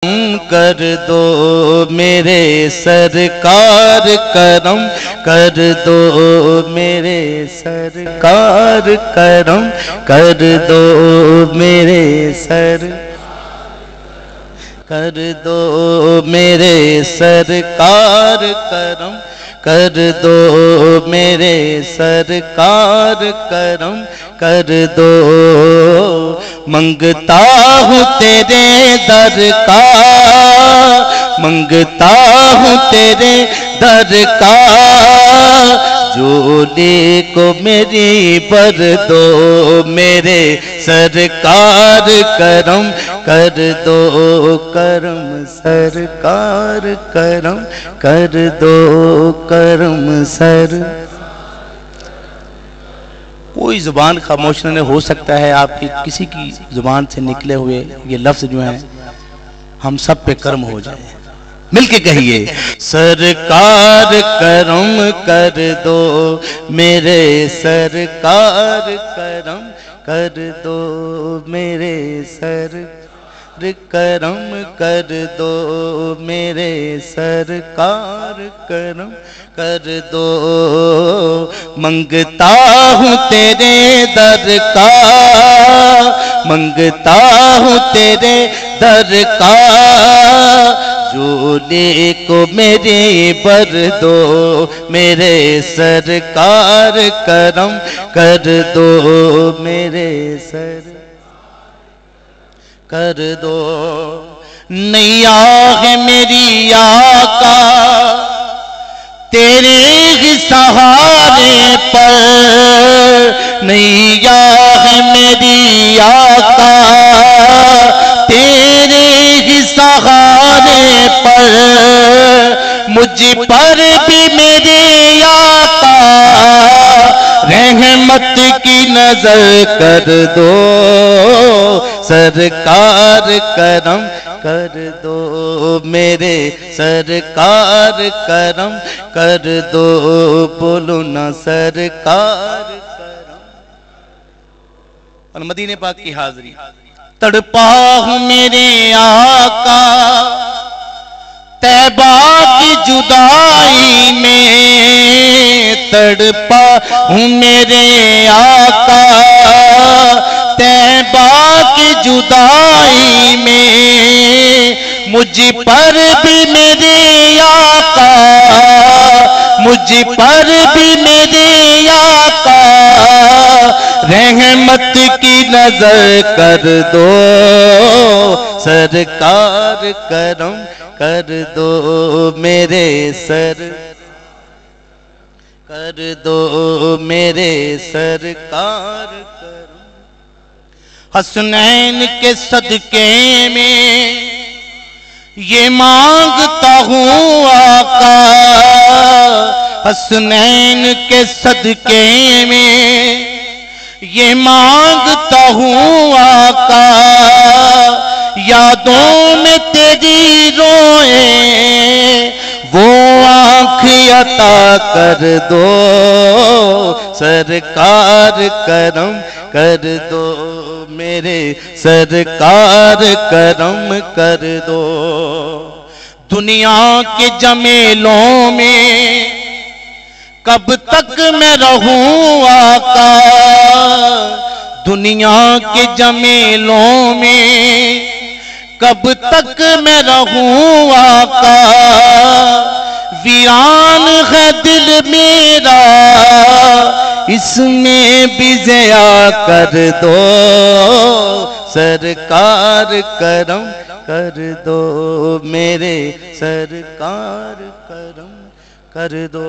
کر دو میرے سرکار کرم کر دو میرے سرکار کرم کر دو میرے کر دو میرے سرکار کرم کر دو میرے سرکار کرم کر دو منگتا ہوں تیرے در کا منگتا ہوں تیرے در کا جھولی کو میری بھر دو میرے سرکار کرم کر دو کرم سرکار کرم کر دو کرم کوئی زبان خاموش نہ ہو سکتا ہے آپ کی کسی کی زبان سے نکلے ہوئے یہ لفظ جو ہیں ہم سب پہ کرم ہو جائے مل کے کہیے سرکار کرم کر دو میرے سرکار کرم کر دو میرے کرم کر دو میرے سرکار کرم کر دو منگتا ہوں تیرے در کا منگتا ہوں تیرے در کا جھولی کو میری بھر دو میرے سرکار کرم کر دو میرے کر دو نیا ہے میری آقا تیرے ہی سہارے پر نیا ہے میری آقا تیرے ہی سہارے پر مجھ پر بھی میرے آقا رحمت کی نظر کر دو سرکار کرم کر دو میرے سرکار کرم کر دو بولو نا سرکار کرم اور مدینے پاک کی حاضری تڑپا ہوں میرے آقا طیبہ کی جدائی میں تڑپا ہوں میرے آقا طیبہ کی جدائی میں مجھ پر بھی میرے آقا مجھ پر بھی میرے آقا رحمت کی نظر کر دو سرکار کرم کر دو میرے کر دو میرے سرکار کرم حسنین کے صدقے میں یہ مانگتا ہوں آقا حسنین کے صدقے میں یہ مانگتا ہوں آقا یادوں میں تیری روئے وہ آنکھ عطا کر دو سرکار کرم کر دو میرے سرکار کرم کر دو دنیا کے جمیلوں میں کب تک میں رہوں آقا دنیا کے جمیلوں میں کب تک میں رہوں آقا ویران ہے دل میرا اس میں بھی ضیا کر دو سرکار کرم کر دو میرے سرکار کرم کر دو